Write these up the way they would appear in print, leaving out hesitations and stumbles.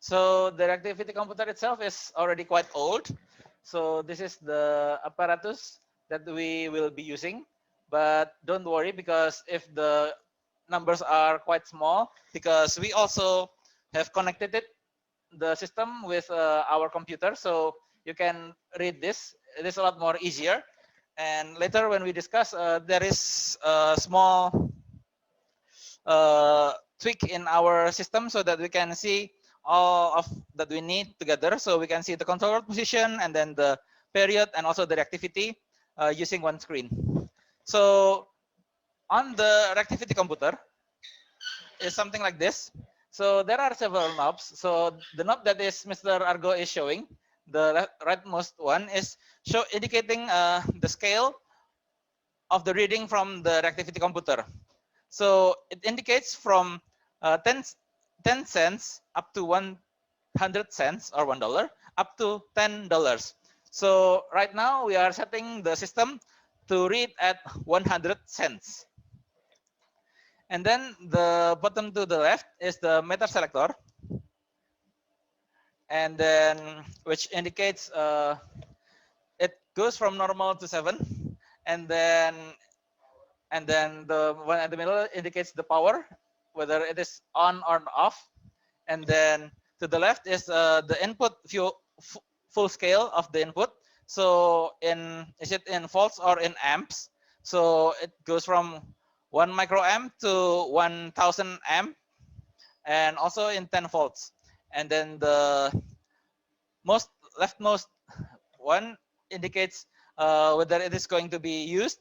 So the reactivity computer itself is already quite old. So this is the apparatus that we will be using. But don't worry, because if the numbers are quite small, because we also have connected the system with our computer, so you can read this. It is a lot more easier. And later when we discuss, there is a small tweak in our system so that we can see all of that we need together. So we can see the controller position and then the period and also the reactivity using one screen. So on the reactivity computer is something like this. So there are several knobs. So the knob that is Mr. Argo is showing, the rightmost one, is indicating the scale of the reading from the reactivity computer. So it indicates from 10 cents up to 100 cents or $1 up to $10. So right now we are setting the system to read at 100 cents. And then the bottom to the left is the meter selector, and then which indicates it goes from normal to 7, and then the one at the middle indicates the power, whether it is on or off, and then to the left is the input full scale of the input. So is it in volts or in amps? So it goes from 1 microamp to 1000 amp, and also in 10 volts. And then the most leftmost one indicates whether it is going to be used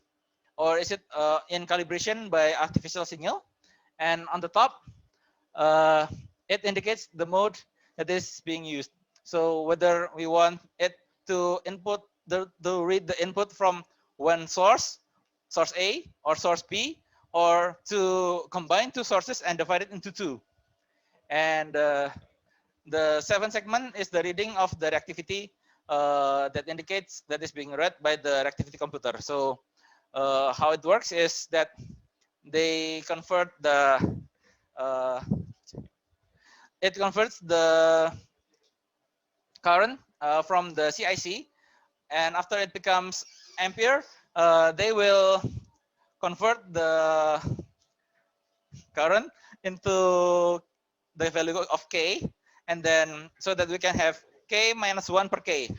or is it in calibration by artificial signal. And on the top, it indicates the mode that is being used. So whether we want it to read the input from one source A or source B, or to combine two sources and divide it into two. And the 7 segment is the reading of the reactivity that indicates that is being read by the reactivity computer. So how it works is that they convert uh, it converts the current from the CIC, and after it becomes ampere, they will convert the current into the value of K, and then so that we can have K minus 1 per K.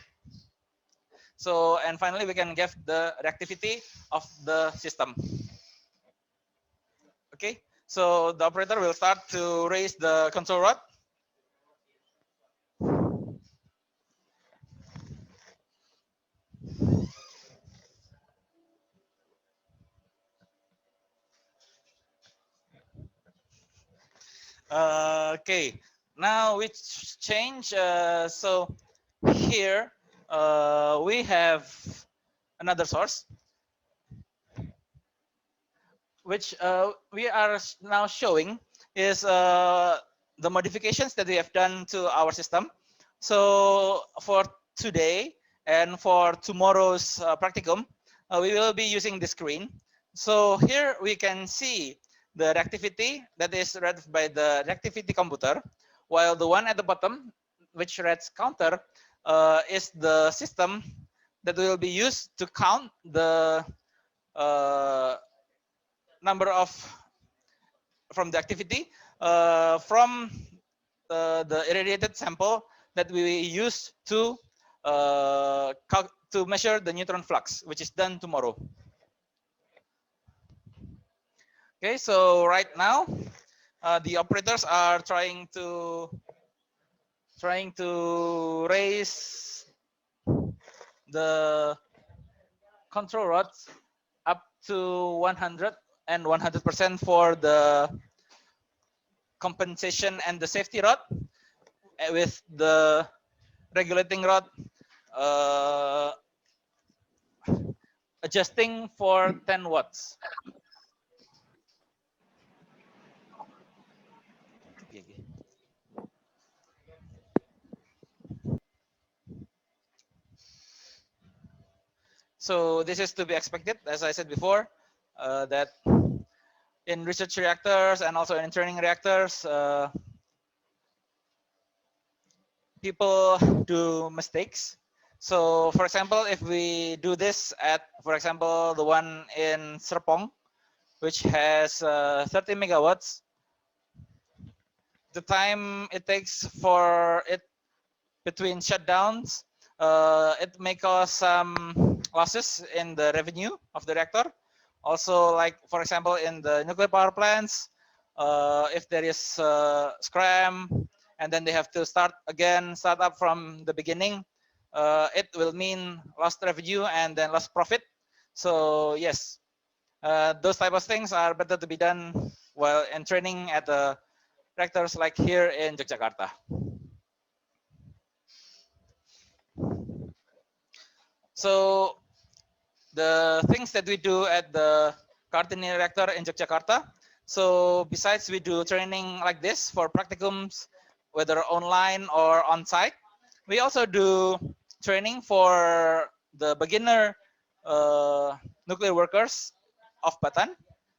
So, and finally we can get the reactivity of the system. Okay, so the operator will start to raise the control rod. Okay, now we change. So here we have another source, which we are now showing is the modifications that we have done to our system. So for today and for tomorrow's practicum, we will be using the screen. So here we can see the reactivity that is read by the reactivity computer, while the one at the bottom, which reads counter, is the system that will be used to count the number of from the activity from the irradiated sample that we use to measure the neutron flux, which is done tomorrow. Okay, so right now the operators are trying to raise the control rods up to 100 and 100% for the compensation and the safety rod, with the regulating rod adjusting for 10 watts. So this is to be expected, as I said before, that in research reactors and also in training reactors, people do mistakes. So for example, if we do this at, for example, the one in Serpong, which has 30 megawatts, the time it takes for it between shutdowns, it may cause some losses in the revenue of the reactor. Also, like for example, in the nuclear power plants, if there is scram and then they have to start up from the beginning, it will mean lost revenue and then lost profit. So yes, those type of things are better to be done while in training at the reactors like here in Yogyakarta. So the things that we do at the Kartini reactor in Yogyakarta. So besides we do training like this for practicums, whether online or on site, we also do training for the beginner nuclear workers of Batan.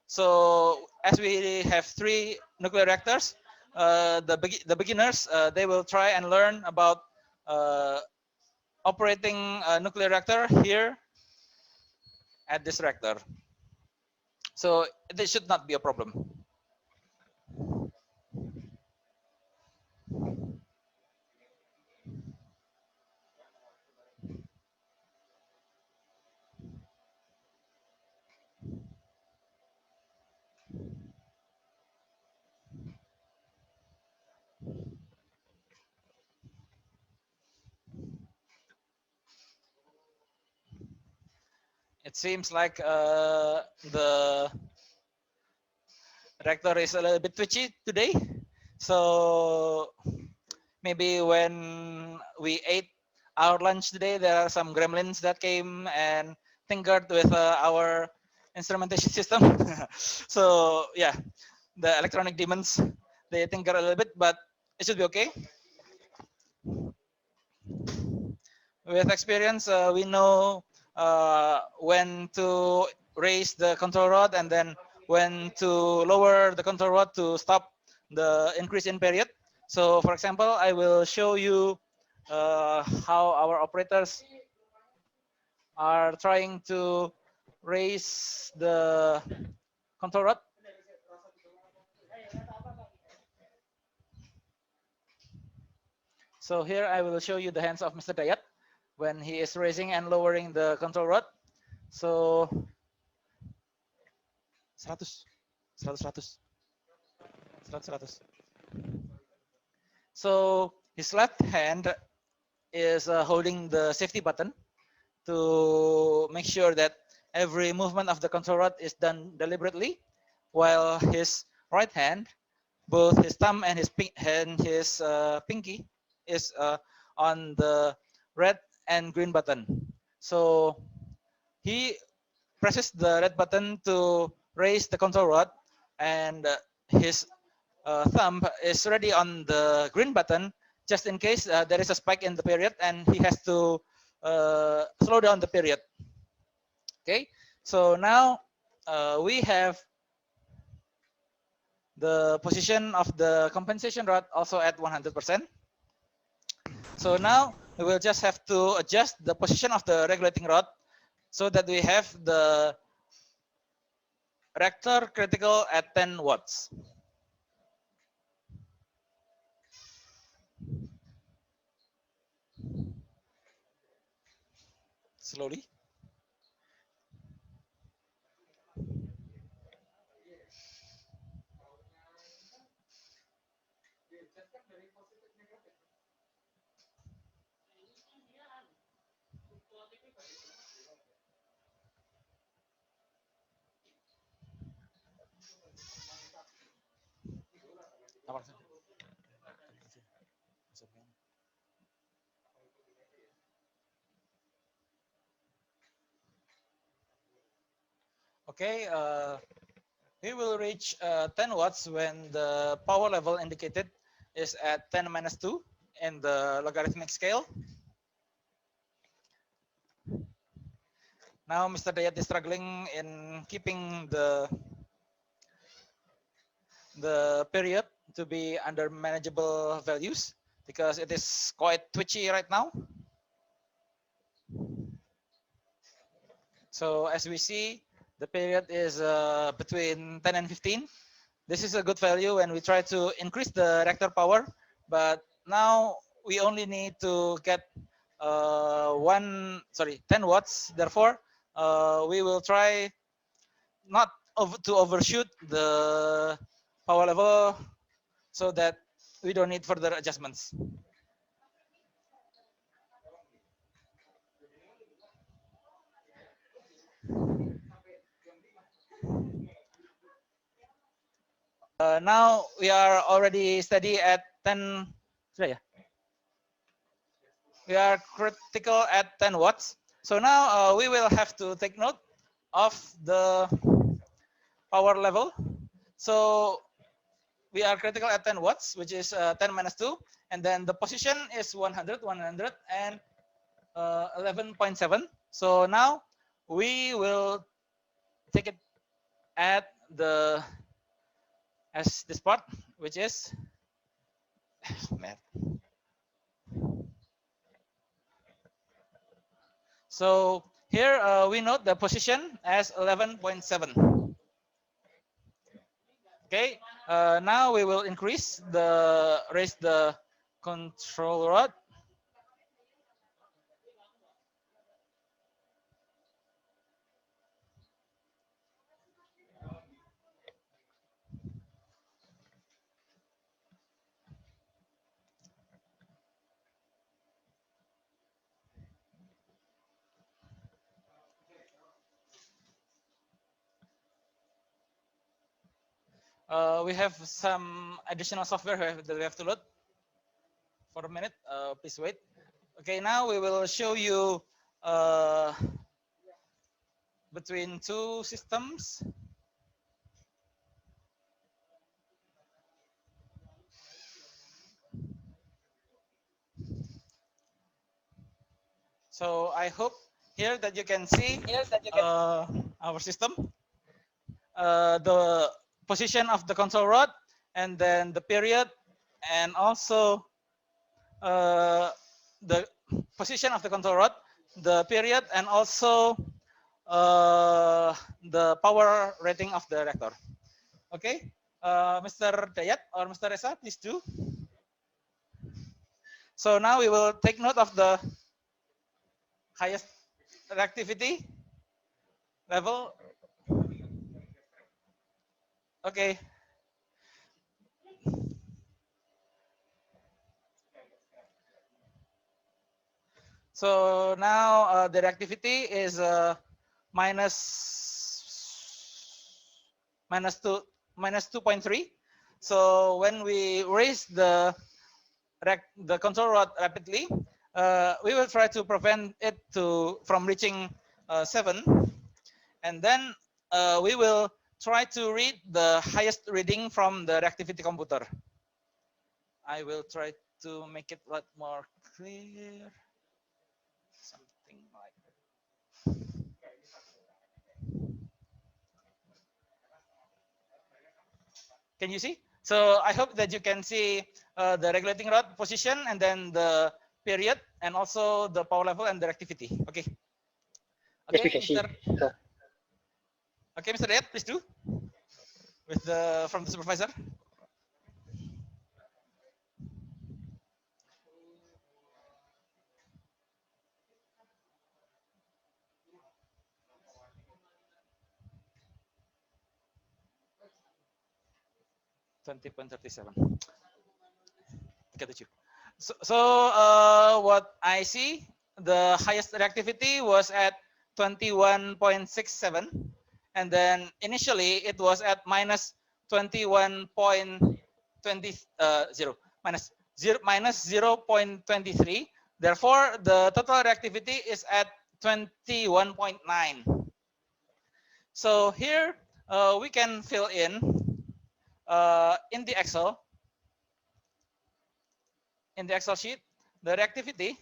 So as we have 3 nuclear reactors, the beginners they will try and learn about operating a nuclear reactor here at this reactor. So this should not be a problem. It seems like the reactor is a little bit twitchy today. So maybe when we ate our lunch today, there are some gremlins that came and tinkered with our instrumentation system. So yeah, the electronic demons, they tinker a little bit, but it should be okay. With experience, we know when to raise the control rod and then when to lower the control rod to stop the increase in period. So for example, I will show you how our operators are trying to raise the control rod. So here I will show you the hands of Mr. Dayat when he is raising and lowering the control rod. So 100, 100, 100. So his left hand is holding the safety button to make sure that every movement of the control rod is done deliberately, while his right hand, both his thumb and his pinky, is on the red and green button. So he presses the red button to raise the control rod, and his thumb is already on the green button just in case there is a spike in the period and he has to slow down the period. Okay, so now we have the position of the compensation rod also at 100%. So now we will just have to adjust the position of the regulating rod so that we have the reactor critical at 10 watts. Slowly. Okay, we will reach 10 watts when the power level indicated is at 10 minus 2 in the logarithmic scale. Now Mr. Dayat is struggling in keeping the period to be under manageable values. because it is quite twitchy right now. So as we see, the period is between 10 and 15. This is a good value when we try to increase the reactor power, but now we only need to get 10 watts. Therefore, we will try not to overshoot the power level so that we don't need further adjustments. Now we are already steady at 10. Sudah ya? We are critical at 10 watts. So now we will have to take note of the power level. So we are critical at 10 watts, which is 10 minus 2. And then the position is 100, 100, and 11.7. So now we will take it at the as this part, which is math. So here we note the position as 11.7. Okay, now we will raise the control rod. We have some additional software that we have to load. For a minute, please wait. Okay, now we will show you between two systems. So I hope here that you can see our system, the position of the control rod, and then the period, and also the position of the control rod, the period, and also the power rating of the reactor. Okay, Mr. Dayat or Mr. Reza, please do. So now we will take note of the highest reactivity level. Okay. So now the reactivity is minus minus 2.3. So when we raise the control rod rapidly, we will try to prevent it from reaching 7, and then we will try to read the highest reading from the reactivity computer. I will try to make it a lot more clear. Something like. Can you see? So I hope that you can see the regulating rod position and then the period and also the power level and the reactivity. Okay. Yes, we Okay, can see. Okay, Mr. Dayat, please do with the from the supervisor. 20.37. 37. So what I see, the highest reactivity was at 21.67, and then initially it was at minus 21.20 minus 0.23. Therefore, the total reactivity is at 21.9. So here we can fill in the Excel sheet the reactivity.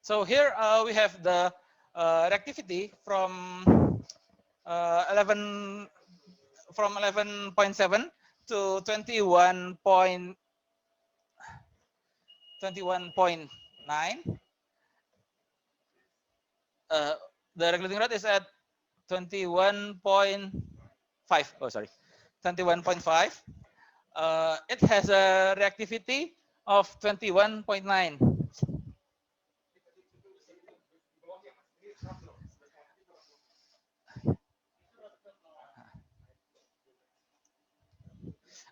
So here we have the reactivity from 11 from 11.7 to 21.9. The regulating rate is at 21.5. Oh, sorry, 21.5. It has a reactivity of 21.9.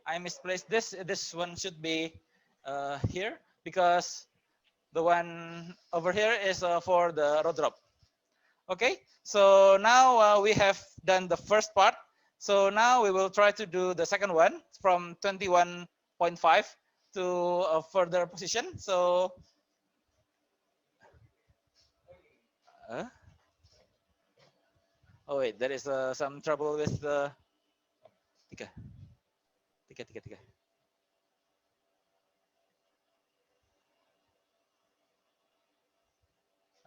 I misplaced this. This one should be here because the one over here is for the road drop. Okay, so now we have done the first part. So now we will try to do the second one from 21.5 to a further position. So, oh wait, there is some trouble with the tiga, tiga, tiga, tiga.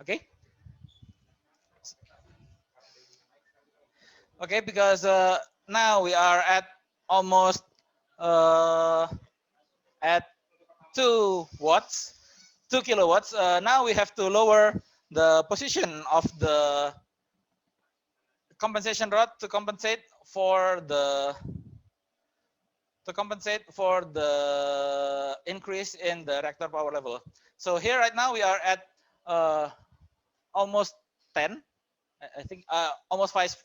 Okay, okay, because now we are at almost uh, at 2 watts, 2 kilowatts. Now we have to lower the position of the compensation rod to compensate for the increase in the reactor power level. So here right now we are at almost 10, I think almost 5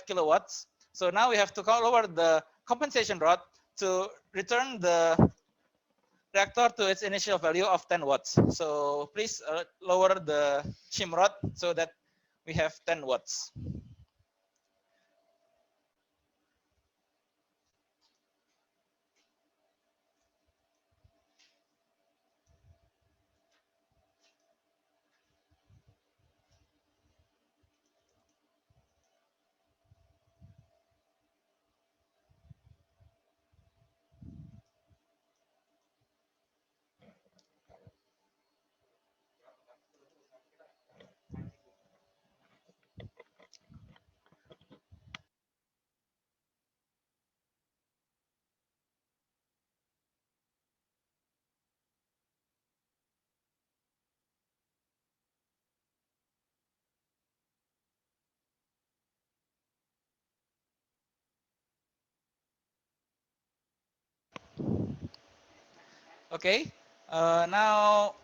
kilowatts. So now we have to lower the compensation rod to return the reactor to its initial value of 10 watts. So please lower the shim rod so that we have 10 watts. Okay, now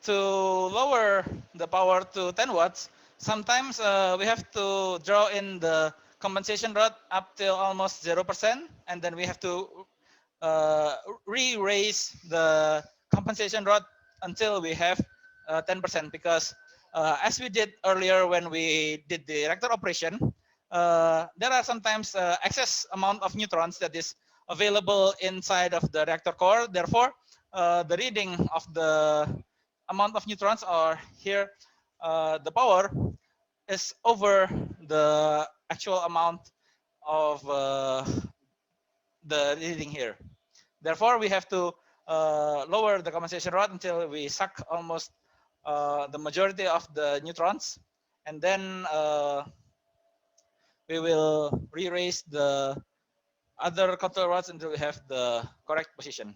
to lower the power to 10 watts, sometimes we have to draw in the compensation rod up till almost 0%, and then we have to re-raise the compensation rod until we have 10%, because as we did earlier when we did the reactor operation, there are sometimes excess amount of neutrons that is available inside of the reactor core. Therefore, the reading of the amount of neutrons, or here the power, is over the actual amount of the reading here. Therefore, we have to lower the compensation rod until we suck almost the majority of the neutrons, and then we will re-raise the other control rods until we have the correct position.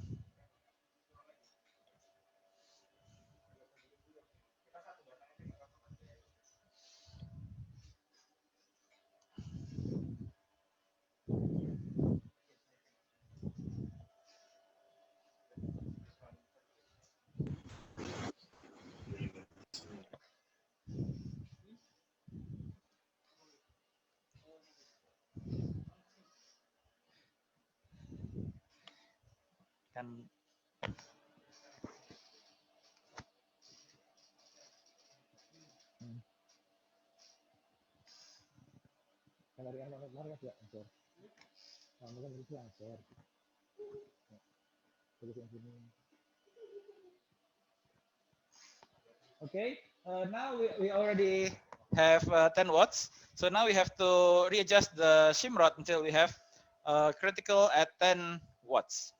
Kan okay, now we already have 10 watts. So now we have to readjust the shim rod until we have critical at 10 watts.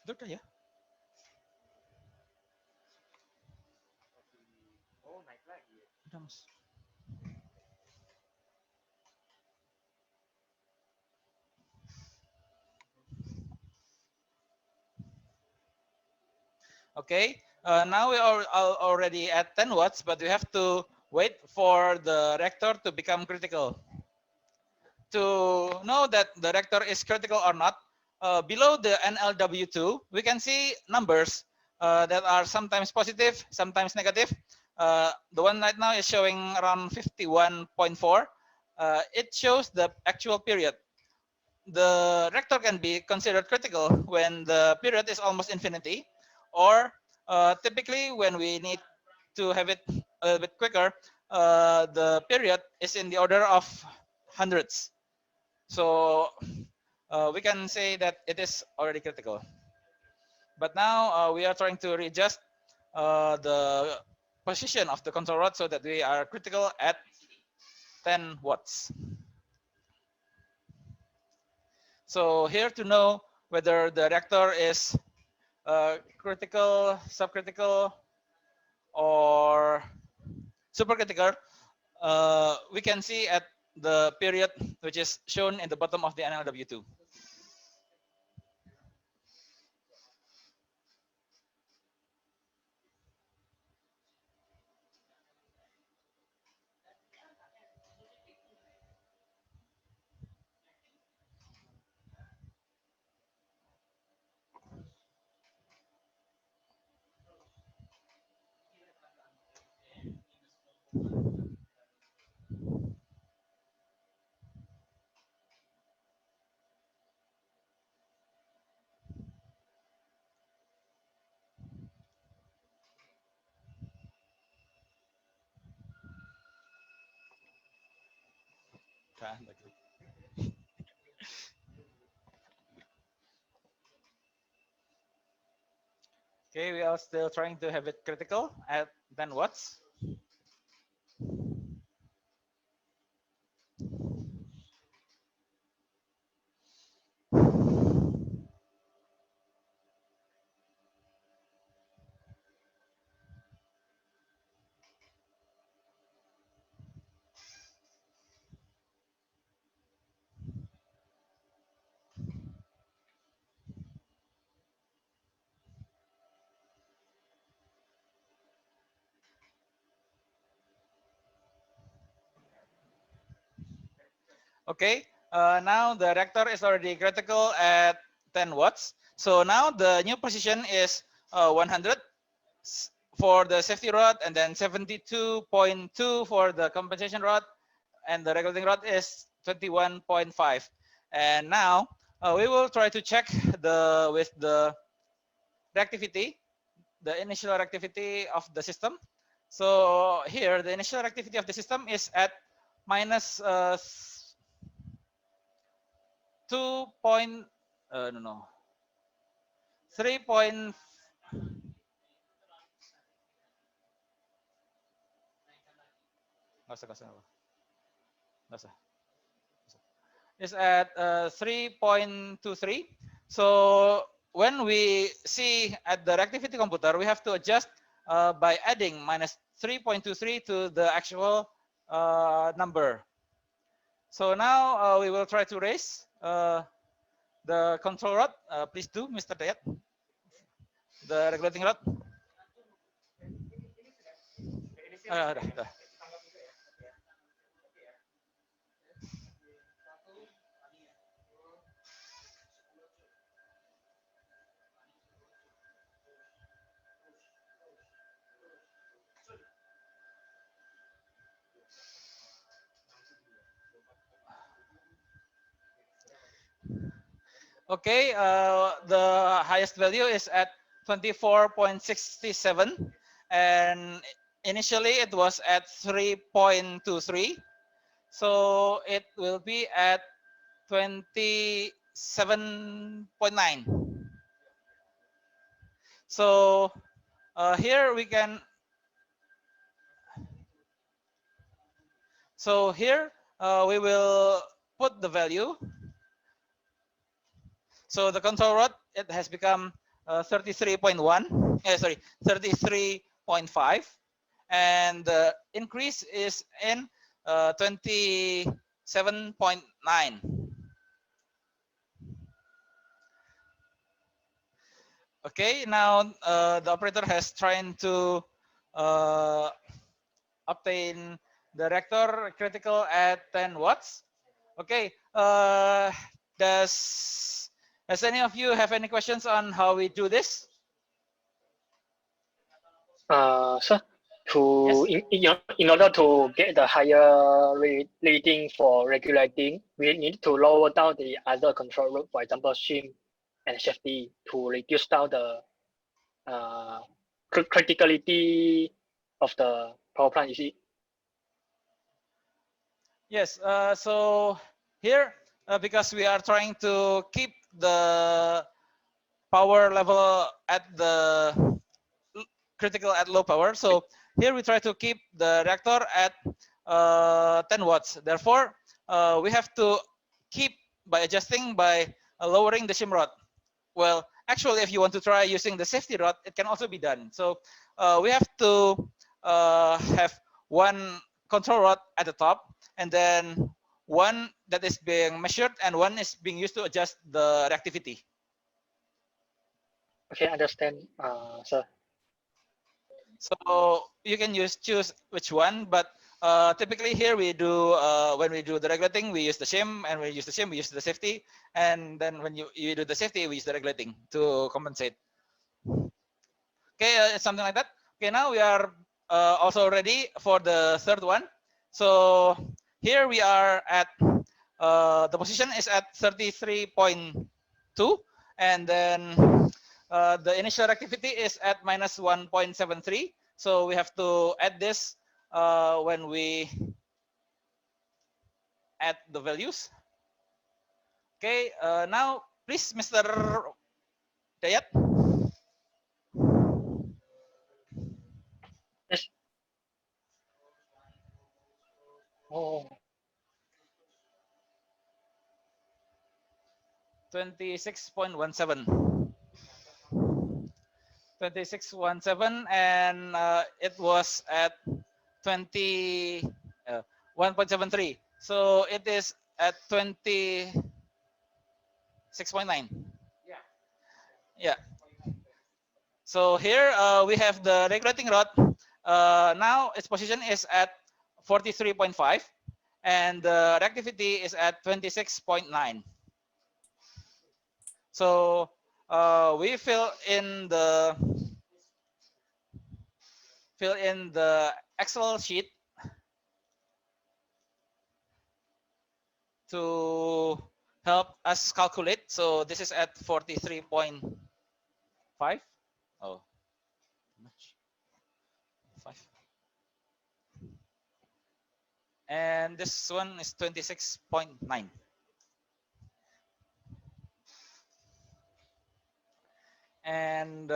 Betul ya? comes. Okay, now we are already at 10 watts, but we have to wait for the reactor to become critical. To know that the reactor is critical or not, below the NLW2, we can see numbers that are sometimes positive, sometimes negative. The one right now is showing around 51.4. It shows the actual period. The reactor can be considered critical when the period is almost infinity, or typically when we need to have it a little bit quicker, the period is in the order of hundreds. So we can say that it is already critical. But now we are trying to readjust the position of the control rod so that we are critical at 10 watts. So here to know whether the reactor is critical, subcritical, or supercritical, we can see at the period which is shown in the bottom of the NLW2. Okay, we are still trying to have it critical at 10 watts. Okay, now the reactor is already critical at 10 watts. So now the new position is 100 for the safety rod, and then 72.2 for the compensation rod, and the regulating rod is 21.5. And now we will try to check with the reactivity, the initial reactivity of the system. So here, the initial reactivity of the system is at minus 2 point, no, 3 point, nggak usah, is at 3.23. So when we see at the reactivity computer, we have to adjust by adding minus 3.23 to the actual number. So now we will try to raise the control rod. Please do, Mr. Dayat. The regulating rod. Dah. Okay, the highest value is at 24.67, and initially it was at 3.23. So it will be at 27.9. So here we can, so here we will put the value. So the control rod, it has become 33.1, sorry, 33.5. and the increase is in 27.9. Okay, now the operator has trying to obtain the reactor critical at 10 watts. Okay, does any of you have any questions on how we do this? Sir, Yes. in order to get the higher rating for regulating, we need to lower down the other control loop, for example, shim and safety, to reduce down the uh, criticality of the power plant. You see? Yes. So here, because we are trying to keep the power level at the critical at low power. So here we try to keep the reactor at 10 watts. Therefore, we have to keep by adjusting by lowering the shim rod. Well, actually, if you want to try using the safety rod, it can also be done. So we have to have one control rod at the top, and then one that is being measured, and one is being used to adjust the reactivity. Okay, understand, sir. So you can choose which one, but typically here we do when we do the regulating, we use the shim, and when we use the shim, we use the safety, and then when you do the safety, we use the regulating to compensate. Okay, something like that. Okay, now we are also ready for the third one. So here we are at the position is at 33.2, and then the initial reactivity is at minus 1.73. So we have to add this when we add the values. Okay, now please, Mr. Dayat. Yes. Oh, 26.17. 2617, and it was at 20 1.73, so it is at 26.9. Yeah, so here we have the regulating rod. Now its position is at 43.5, and the reactivity is at 26.9. So we fill in the Excel sheet to help us calculate. So this is at 43.5. Oh, much. 5. And this one is 26.9. And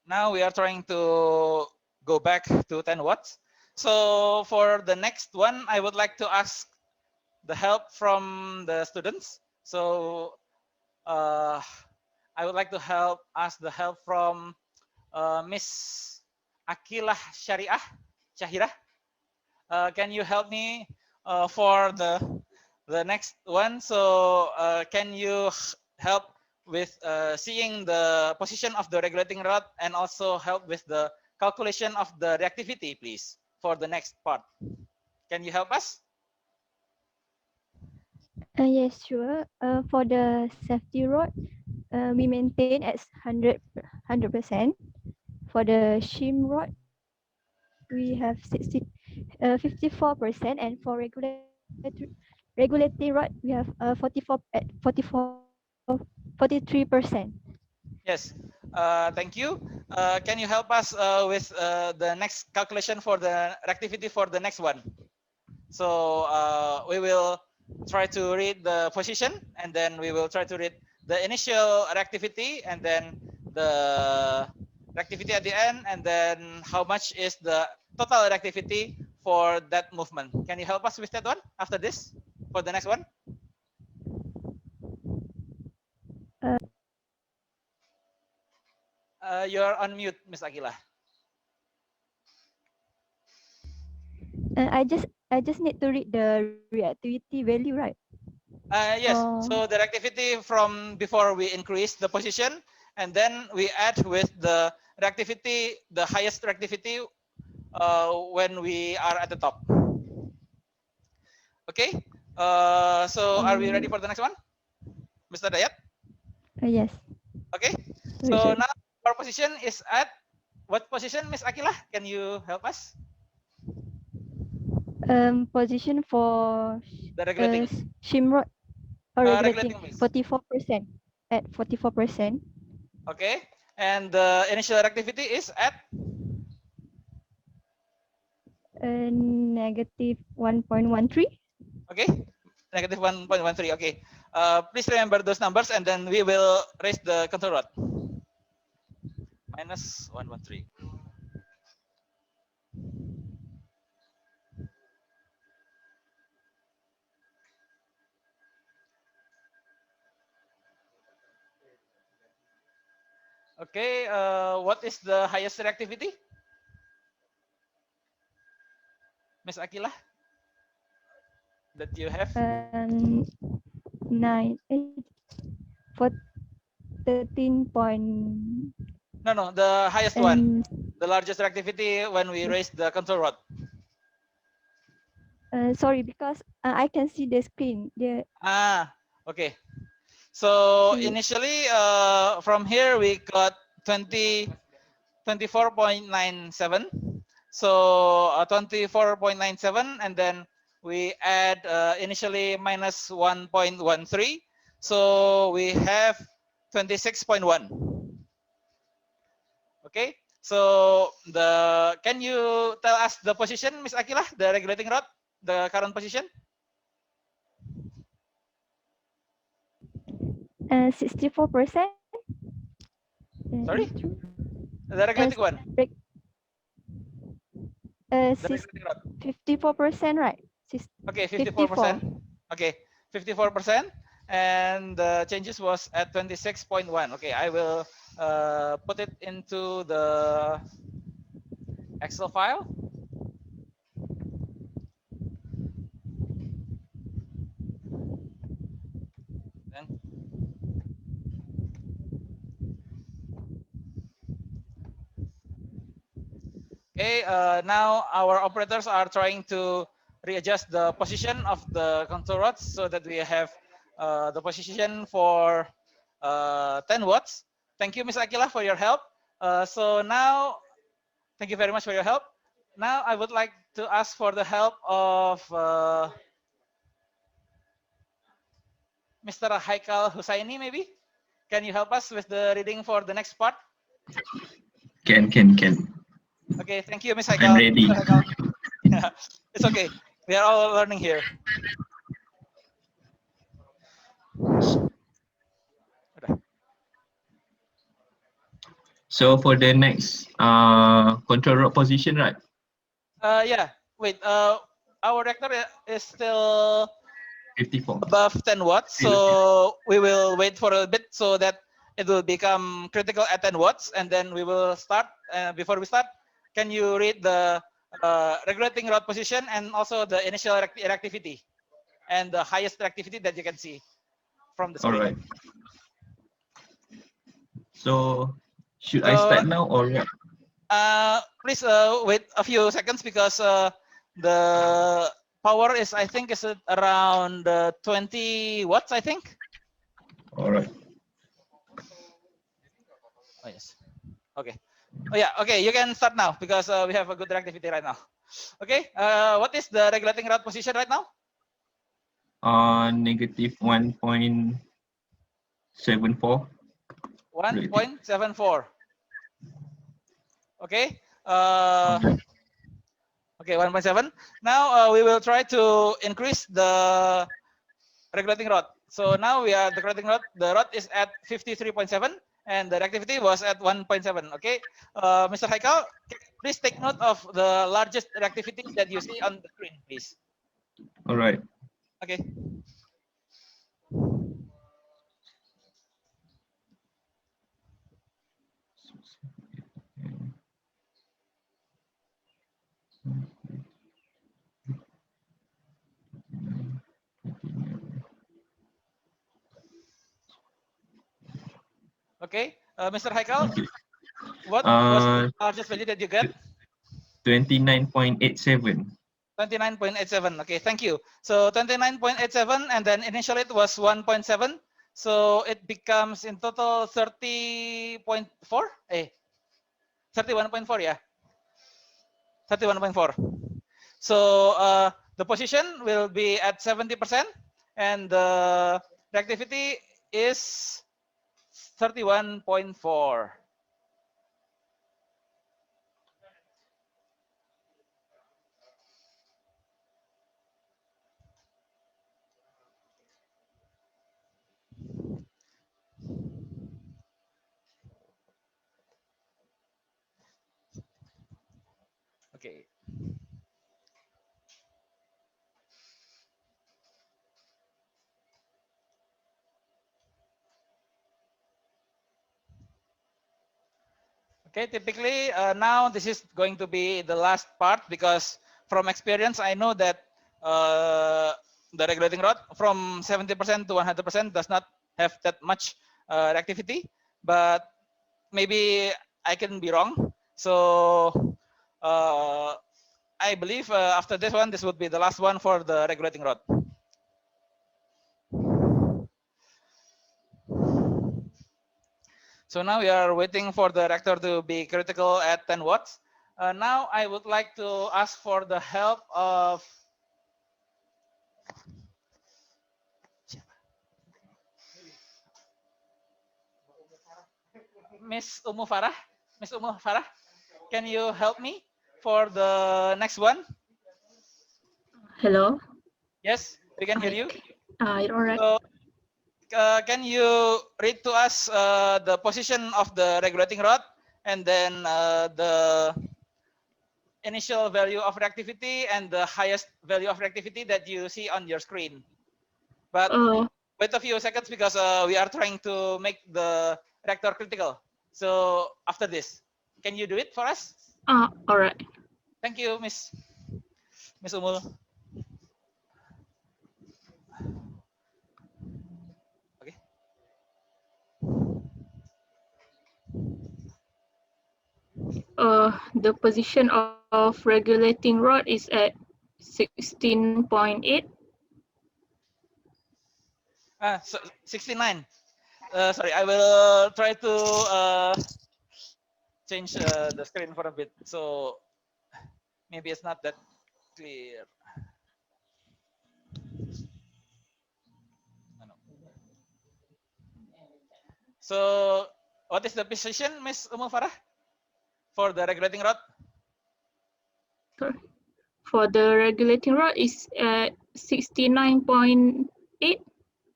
now we are trying to go back to 10 watts. So for the next one, I would like to ask the help from the students. So I would like to ask the help from Miss Akilah Syahirah. Can you help me for the next one? So can you help with seeing the position of the regulating rod and also help with the calculation of the reactivity, please, for the next part? Can you help us? Yes, sure. For the safety rod, we maintain at 100%. For the shim rod, we have 54%, and for regulating rod, we have 43%. Yes. Thank you. Can you help us with the next calculation for the reactivity for the next one? So we will try to read the position, and then we will try to read the initial reactivity, and then the reactivity at the end, and then how much is the total reactivity for that movement. Can you help us with that one after this for the next one? Uh, You're on mute, Miss Akila. I just need to read the reactivity value, right? Yes. Oh. So the reactivity from before we increase the position, and then we add with the reactivity, the highest reactivity when we are at the top. Okay. So are we ready for the next one, Mr. Dayat? Yes. Okay. Sorry, So sorry. now our position is at what position, Miss Akilah? Can you help us? Position for The regulating, Shimrod or regulating regulating base. 44% at 44%. Okay. And the initial reactivity is at Negative 1.13. okay, negative 1.13. Okay. Please remember those numbers, and then we will raise the control rod. Minus 113. Okay. What is the highest reactivity, Miss Akilah, that you have? 13 point. No, the highest one, the largest reactivity when we raise the control rod. Sorry, because I can see the screen. Okay. So Sorry. initially, from here we got 24.97. So 24.97, and then we add initially minus 1.13. So we have 26.1. Okay. So can you tell us the position, Miss Akilah, the regulating rod, the current position? 64%. Sorry, the regulating one. The regulating rod. 54%, right? Okay, 54%. Okay, 54%, and the changes was at 26.1. Okay, I will put it into the Excel file. Then, okay, now our operators are trying to readjust the position of the control rods so that we have the position for 10 watts. Thank you, Miss Akila, for your help. So now, thank you very much for your help. Now I would like to ask for the help of Mr. Haikal Husaini, maybe? Can you help us with the reading for the next part? Can. Okay, thank you, Miss I'm Haikal. ready. Mr. Haikal. Yeah, it's okay. We are all learning here. So for the next control rod position, right? Yeah, wait. Our reactor is still 54. above 10 watts, so we will wait for a bit so that it will become critical at 10 watts, and then we will start. Before we start, can you read the regulating rod position and also the initial reactivity and the highest reactivity that you can see from the All screen? right. So should I start now or what? Please wait a few seconds because the power is, I think, is around 20 watts, I think. All right. Oh, yes. Okay. Oh, yeah. Okay. You can start now because we have a good reactivity right now. Okay. What is the regulating rod position right now? Negative 1.74. 1.74. Okay. Okay, 1.7. Now we will try to increase the regulating rod. So now we are the regulating rod. The rod is at 53.7 and the reactivity was at 1.7. Okay, Mr. Haikal, please take note of the largest reactivity that you see on the screen, please. All right. Okay. Okay, Mr. Haikal, Okay. what was the Uh, largest value that you get? 29.87. 29.87. Okay, thank you. So 29.87, and then initially it was 1.7. So it becomes in total 30.4. 31.4, yeah. 31.4. So the position will be at 70%, and the reactivity is 31.4. Okay. Okay, typically now this is going to be the last part, because from experience I know that the regulating rod from 70% to 100% does not have that much reactivity, but maybe I can be wrong. So I believe after this one, this would be the last one for the regulating rod. So now we are waiting for the reactor to be critical at 10 watts. Now I would like to ask for the help of Miss Umu Farah. Miss Umu Farah, can you help me for the next one? Hello. Yes, we can hear you. All right. So can you read to us the position of the regulating rod, and then the initial value of reactivity and the highest value of reactivity that you see on your screen? But wait a few seconds, because we are trying to make the reactor critical. So after this, can you do it for us? All right. Thank you, Miss Umul. Okay. The position of regulating rod is at 16.8. So 69. Sorry, I will try to change the screen for a bit. So maybe it's not that clear. So what is the position, Miss Umu Farah, for the regulating rod? For the regulating rod is at 69.8.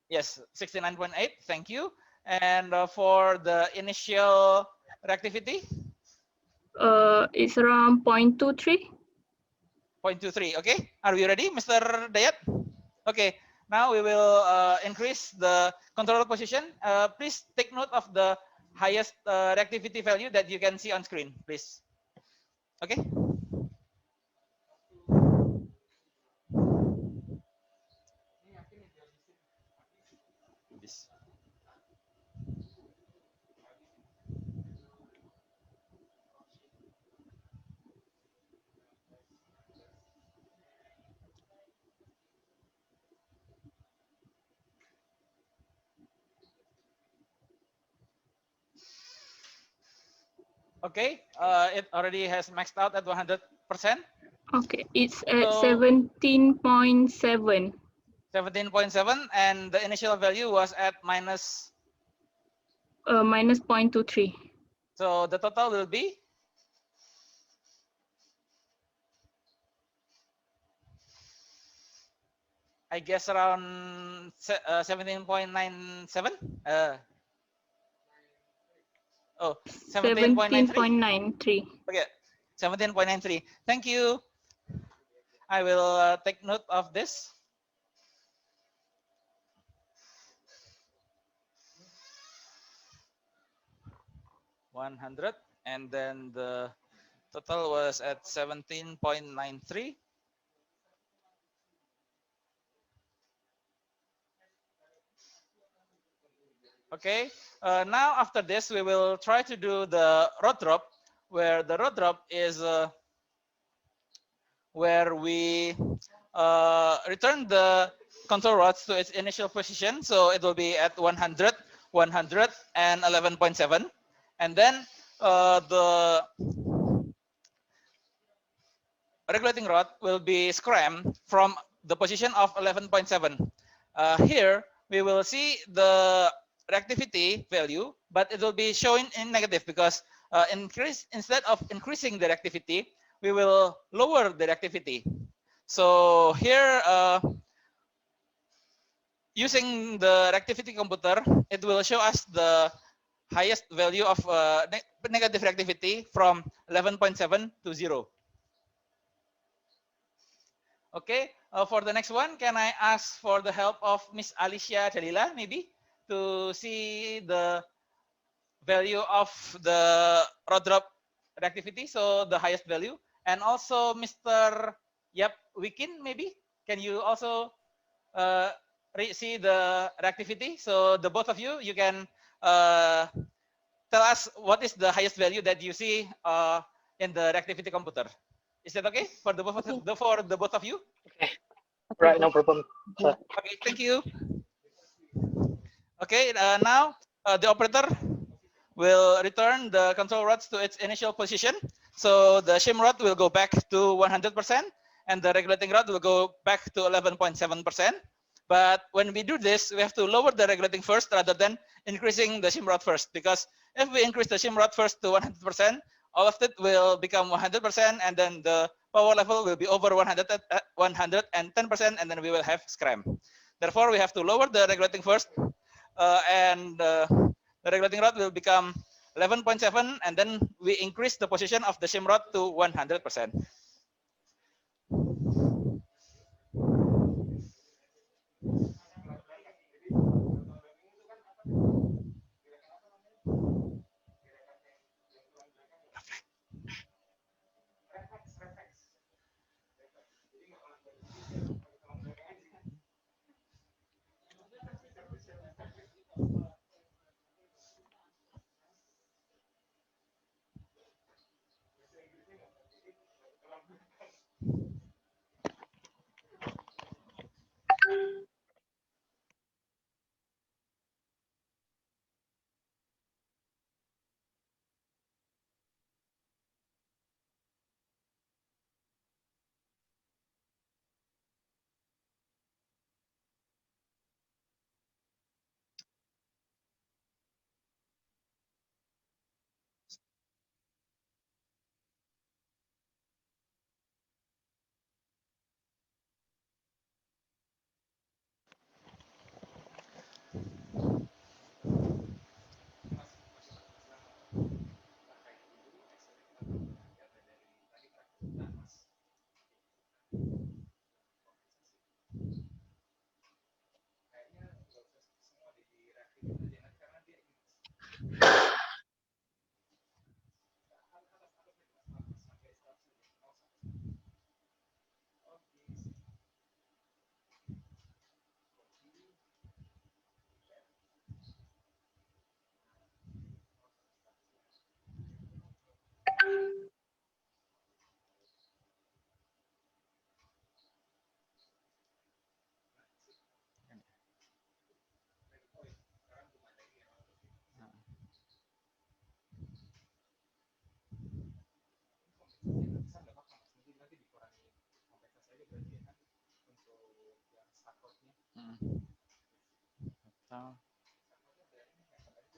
Yes, 69.8. Thank you. And for the initial reactivity? It's around 0.23. 0.23. Okay. Are we ready, Mr. Dayat? Okay. Now we will increase the control position. Please take note of the highest reactivity value that you can see on screen, please. Okay. This. Okay, it already has maxed out at 100%. Okay, it's at So 17.7. 17.7, and the initial value was at minus. Minus 0.23. So the total will be? I guess around 17.97. Oh, 17.93. Okay, 17.93. Thank you. I will take note of this. $100, and then the total was at 17.93. Okay, Now after this, we will try to do the rod drop, where the rod drop is where we return the control rods to its initial position. So it will be at 100, 100, and 11.7. And then the regulating rod will be scrammed from the position of 11.7. Here, we will see the reactivity value, but it will be shown in negative because instead of increasing the reactivity, we will lower the reactivity. So here, using the reactivity computer, it will show us the highest value of negative reactivity from 11.7 to 0. Okay, for the next one, can I ask for the help of Miss Alicia Dalila, maybe, to see the value of the rod drop reactivity, so the highest value, and also Mr. Yap Wikin, maybe, can you also see the reactivity? So the both of you, you can tell us what is the highest value that you see in the reactivity computer. Is that okay for the both of you? Okay. Right, no problem, sir. Okay, thank you. Okay, now the operator will return the control rods to its initial position. So the shim rod will go back to 100%, and the regulating rod will go back to 11.7%. But when we do this, we have to lower the regulating first rather than increasing the shim rod first, because if we increase the shim rod first to 100%, all of it will become 100%, and then the power level will be over 110%, and then we will have scram. Therefore, we have to lower the regulating first, and the regulating rod will become 11.7, and then we increase the position of the shim rod to 100%.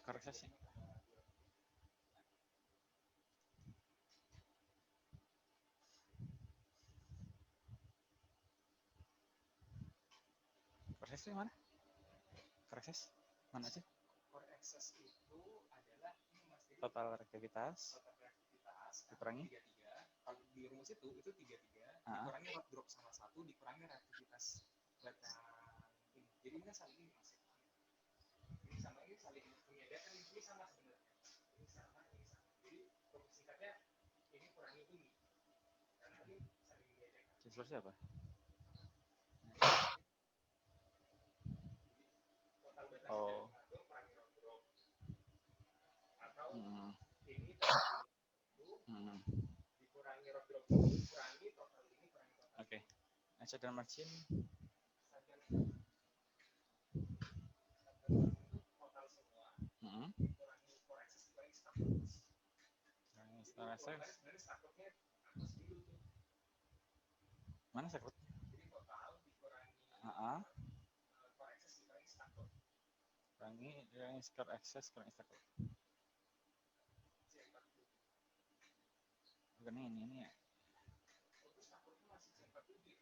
Koreksi. Koreksi mana? Koreksi mana aja? Total reaktivitas dikurangi. Kalau di rumus itu 33 dikurangi rod drop sama 1 dikurangi reaktivitas batang ini. Jadi ini saling ini masih. Ini sama ini saling menyediakan, ini sama sebenarnya. Ini sama, ini sama. Jadi rumus singkatnya ini kurangi ini. Karena ini saling menyediakan. Seperti apa? Total batang Oh. kurangi rod drop. Hmm. Ini dikurangi rod drop dikurangi total ini kurangi total. Oke. External margin. Total semua Hmm. dikurangi for access dikurangi start loss. Star access. Sebenarnya start loss-nya atas dulu tuh. Mana sekut? Jadi total dikurangi for access dikurangi start loss. Kurangi star access kurangi start loss. Bukan ini ya. Terus start loss-nya masih C47.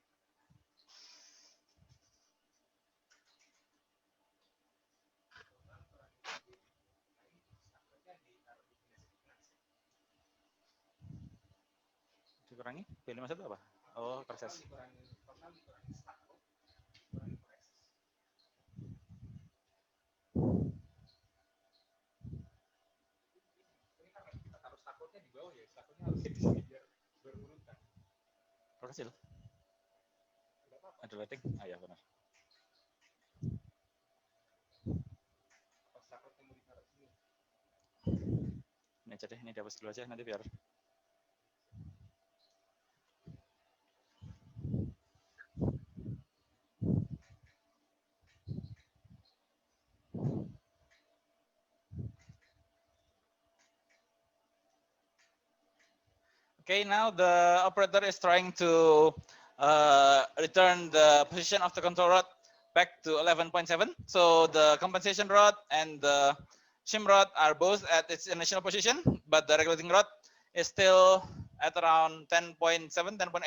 Dikurangi B51 apa? Oh, proses. Dikurangi total dikurangi start loss dikurangi for access. Ini karena kita taruh start loss-nya di bawah ya, start loss-nya harus di sini biar berurutan. Kecil. Enggak apa-apa. Ada rating? Ah ya benar. Pas start loss-nya mau ditaruh sini. Ini aja deh, ini dihapus dulu aja nanti biar. Okay, now the operator is trying to return the position of the control rod back to 11.7. So the compensation rod and the shim rod are both at its initial position, but the regulating rod is still at around 10.7, 10.8,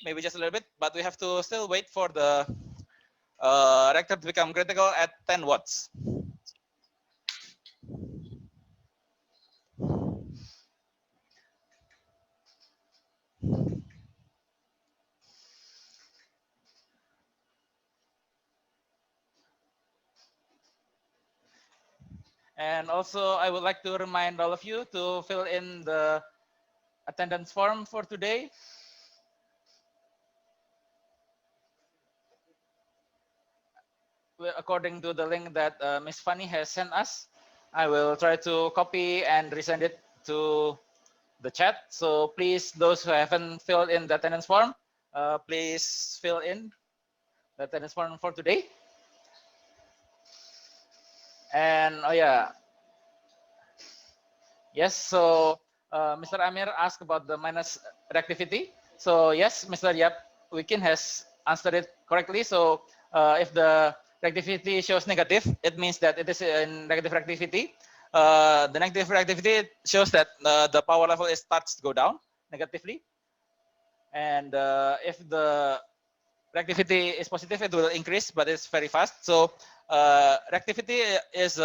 maybe just a little bit, but we have to still wait for the reactor to become critical at 10 watts. And also, I would like to remind all of you to fill in the attendance form for today. According to the link that Ms. Fanny has sent us, I will try to copy and resend it to the chat. So please, those who haven't filled in the attendance form, please fill in the attendance form for today. And oh yeah, yes. So Mr. Amir asked about the minus reactivity. So yes, Mr. Yap Wikin has answered it correctly. So if the reactivity shows negative, it means that it is in negative reactivity. The negative reactivity shows that the power level starts to go down negatively. And if the reactivity is positive, it will increase, but it's very fast. So reactivity is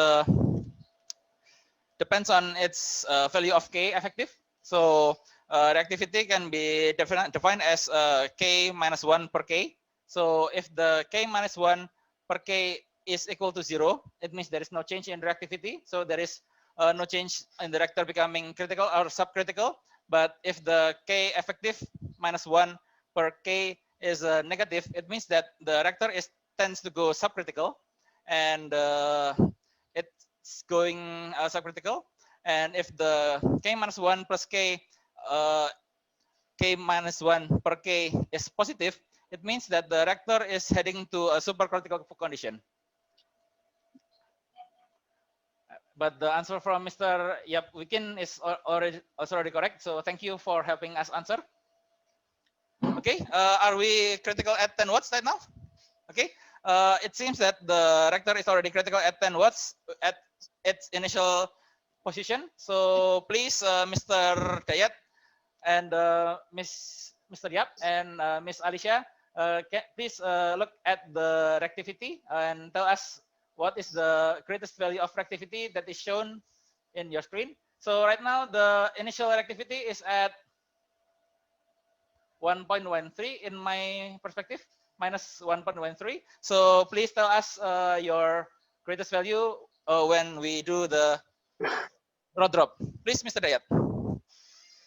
depends on its value of K effective. So reactivity can be defined as K minus 1 per K. So if the K minus 1 per K is equal to 0, it means there is no change in reactivity. So there is no change in the reactor becoming critical or subcritical. But if the K effective minus 1 per K is negative, it means that the reactor tends to go subcritical, and it's going subcritical. And if the K minus 1 plus K, K minus 1 per K is positive, it means that the reactor is heading to a supercritical condition. But the answer from Mr. Yap Wikin is already correct. So thank you for helping us answer. Okay, are we critical at 10 watts right now? Okay, it seems that the reactor is already critical at 10 watts at its initial position. So please, Mr. Dayat and Mr. Yap and Miss Alicia, please look at the reactivity and tell us what is the greatest value of reactivity that is shown in your screen. So right now the initial reactivity is at 1.13 in my perspective, minus 1.13. So please tell us your greatest value when we do the rod drop. Please, Mr. Dayat.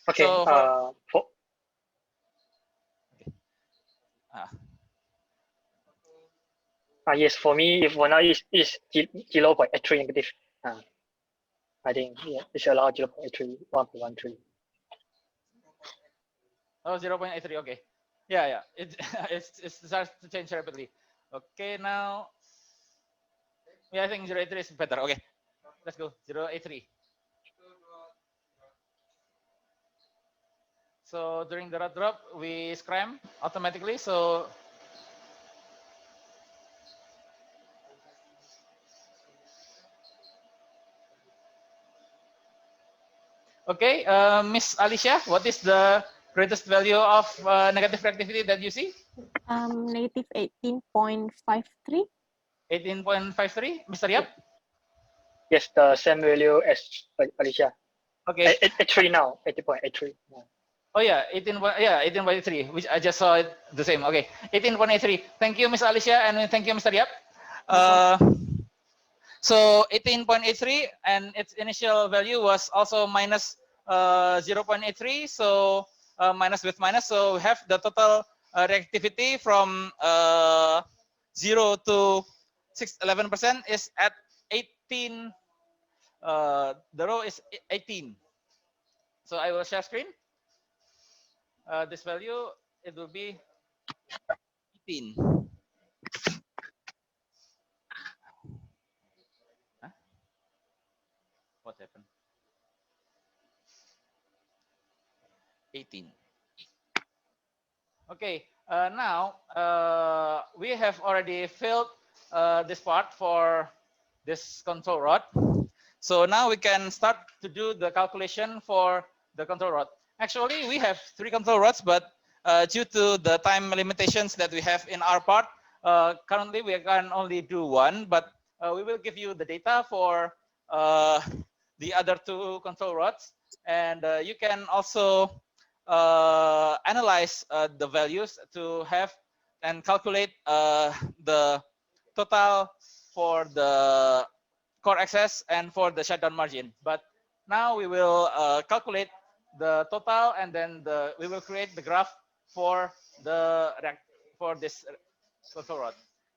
Okay. So yes, for me, if 1 hour is 0.83 negative. I think yeah, it's allowed 0.83, 1.13. Oh, 0.83. Okay. Yeah, yeah. It it starts to change rapidly. Okay, now. Yeah, I think 0.83 is better. Okay, let's go 0.83. So during the rod drop, we scram automatically. So okay, Miss Alicia, what is the greatest value of negative reactivity that you see? Negative 18.53. 18.53. Mr. Yap? Yes, the same value as Alicia. Okay. 83 now, 80.83. Oh yeah, 18.83, which I just saw it the same. Okay, 18.83. Thank you, Miss Alicia, and thank you, Mr. Yap. So 18.83, and its initial value was also minus 0.83. So minus with minus. So we have the total reactivity from 0 to 11% is at 18. The row is 18. So I will share screen. This value, it will be 18. Huh? What happened? 18. Okay, now we have already filled this part for this control rod. So now we can start to do the calculation for the control rod. Actually, we have 3 control rods, but due to the time limitations that we have in our part, currently we can only do 1, but we will give you the data for the other 2 control rods, and you can also analyze the values to have and calculate the total for the core access and for the shutdown margin. But now we will calculate the total, and then we will create the graph for this control rod.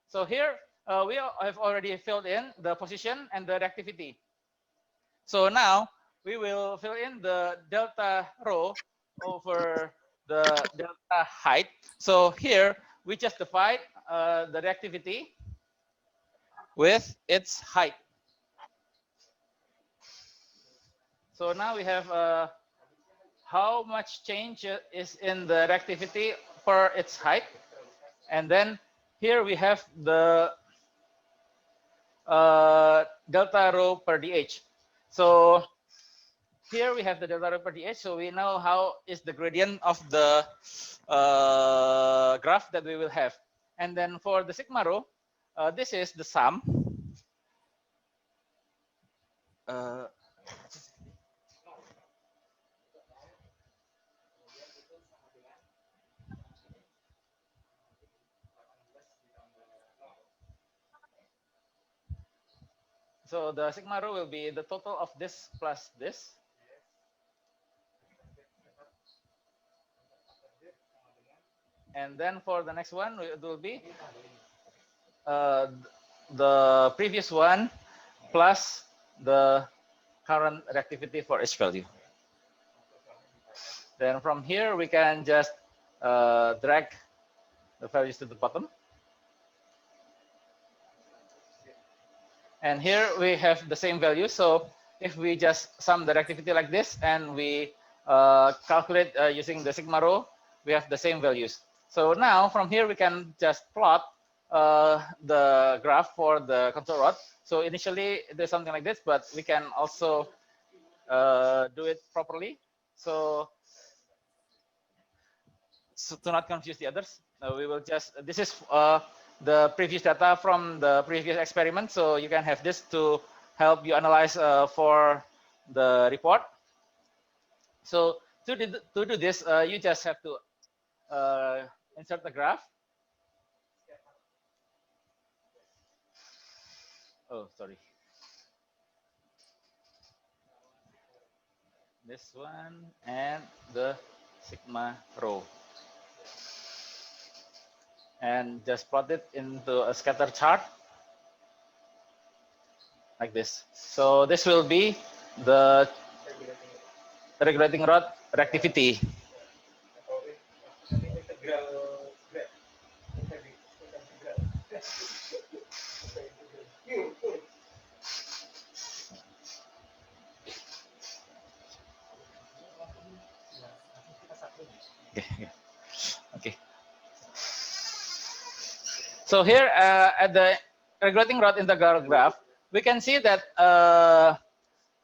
So here we have already filled in the position and the reactivity. So now we will fill in the delta rho over the delta height. So here we justify the reactivity with its height. So now we have how much change is in the reactivity per its height. And then here we have the delta rho per dH. So here we have the delta rho per dH. So we know how is the gradient of the graph that we will have. And then for the sigma rho, this is the sum. So the sigma rho will be the total of this plus this. And then for the next one, it will be the previous one plus the current reactivity for each value. Then from here, we can just drag the values to the bottom. And here we have the same value. So if we just sum the reactivity like this and we calculate using the sigma rho, we have the same values. So now from here, we can just plot the graph for the control rod. So initially there's something like this, but we can also do it properly. So to not confuse the others, we will just, this is the previous data from the previous experiment. So you can have this to help you analyze for the report. So to do this, you just have to insert the graph. Oh, sorry. This one and the sigma rho. And just plot it into a scatter chart like this. So this will be the regulating rod reactivity. Okay. Okay. So here at the regulating rod integral graph, we can see that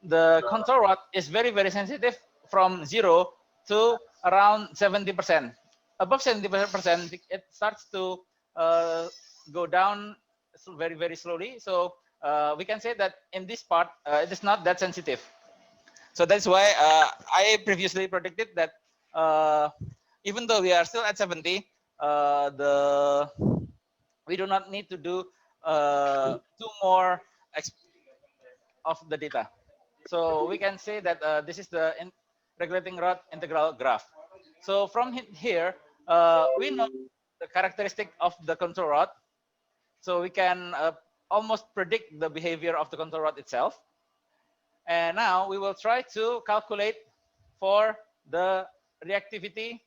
the control rod is very, very sensitive from 0 to around 70%. Above 70%, it starts to go down very, very slowly. So we can say that in this part, it is not that sensitive. So that's why I previously predicted that even though we are still at 70, we do not need to do two more of the data. So we can say that this is the regulating rod integral graph. So from here, we know the characteristic of the control rod. So we can almost predict the behavior of the control rod itself. And now we will try to calculate for the reactivity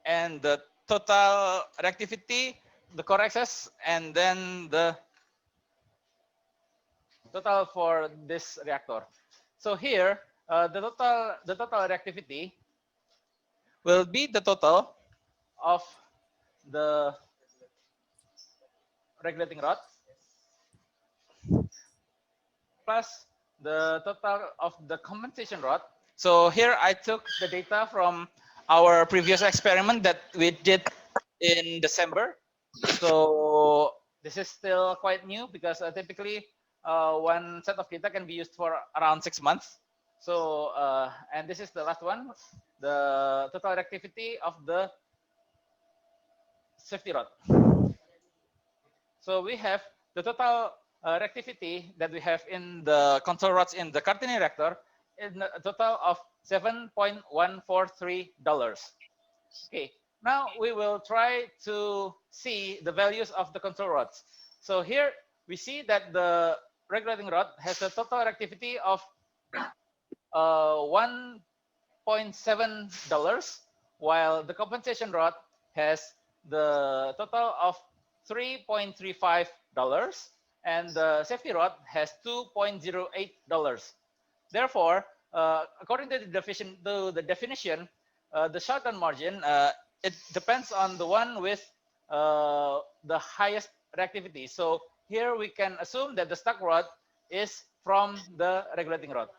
and the total reactivity, the core excess, and then the total for this reactor. So here, the total reactivity will be the total of the regulating rod plus the total of the compensation rod. So here I took the data from our previous experiment that we did in December. So this is still quite new because typically one set of data can be used for around 6 months. So and this is the last one, the total reactivity of the safety rod. So we have the total reactivity that we have in the control rods in the Cartini reactor in a total of $7.143. Okay, now we will try to see the values of the control rods. So here we see that the regulating rod has a total reactivity of $1.7, while the compensation rod has the total of $3.35, and the safety rod has $2.08. Therefore, according to the definition, the shortcut margin, it depends on the one with the highest reactivity. So here we can assume that the stuck rod is from the regulating rod.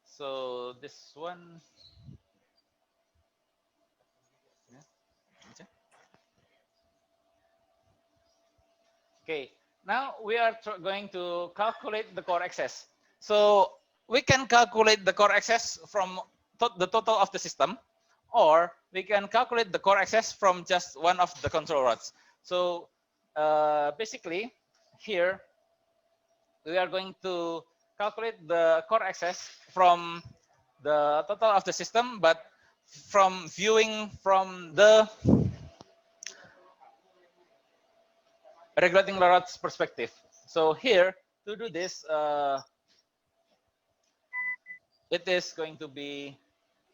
So this one, okay, now we are going to calculate the core excess. So we can calculate the core excess from the total of the system, or we can calculate the core excess from just one of the control rods. So basically here we are going to calculate the core excess from the total of the system, but from viewing from the regulating rod's perspective. So here, to do this, it is going to be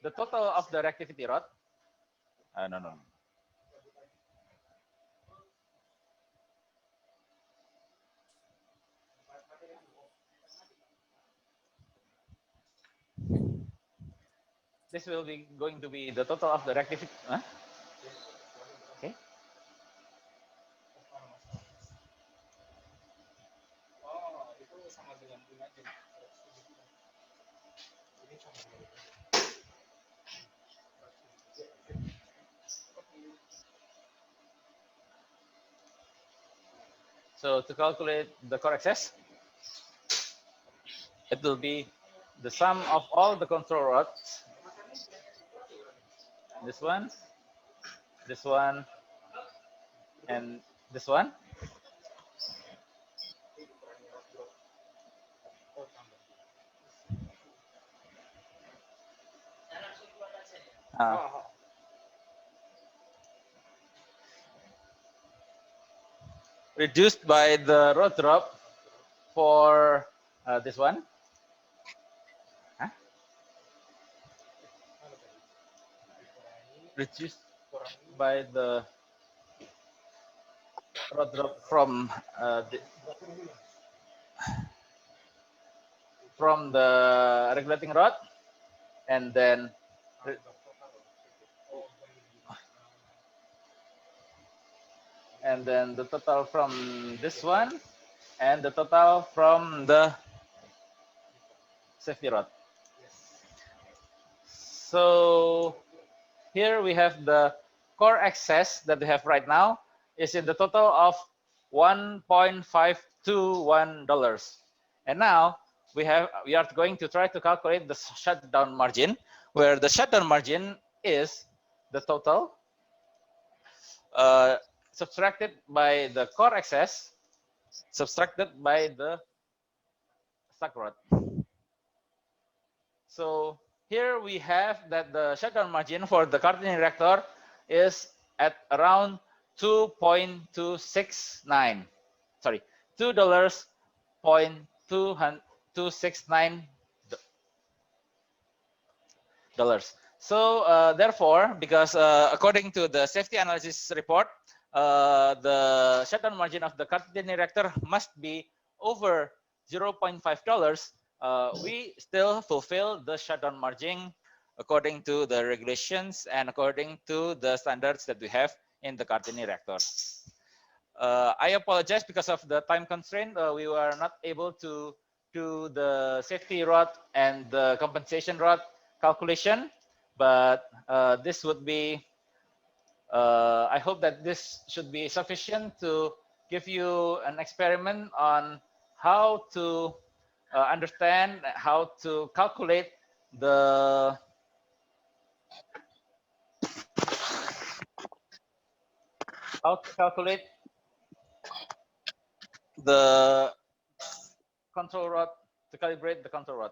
the total of the reactivity rod. No. This will be going to be the total of the reactivity. Huh? Okay. So to calculate the core excess, it will be the sum of all the control rods. This one, and this one. reduced by the rod drop for this one. Huh? Reduced by the rod drop from the regulating rod, and then the total from this one, and the total from the safety rod. So here we have the core excess that we have right now is in the total of $1.521. And now we are going to try to calculate the shutdown margin, where the shutdown margin is the total subtracted by the core excess subtracted by the stuck rod. So here we have that the shutdown margin for the Cartesian reactor is at around $2.269. Sorry, $2.269. So therefore, because according to the safety analysis report, the shutdown margin of the Cartesian reactor must be over $0.5. We still fulfill the shutdown margin according to the regulations and according to the standards that we have in the Cartesian reactor. I apologize because of the time constraint. We were not able to do the safety rod and the compensation rod calculation, but this would be, I hope that this should be sufficient to give you an experiment on how to understand how to calculate the control rod, to calibrate the control rod.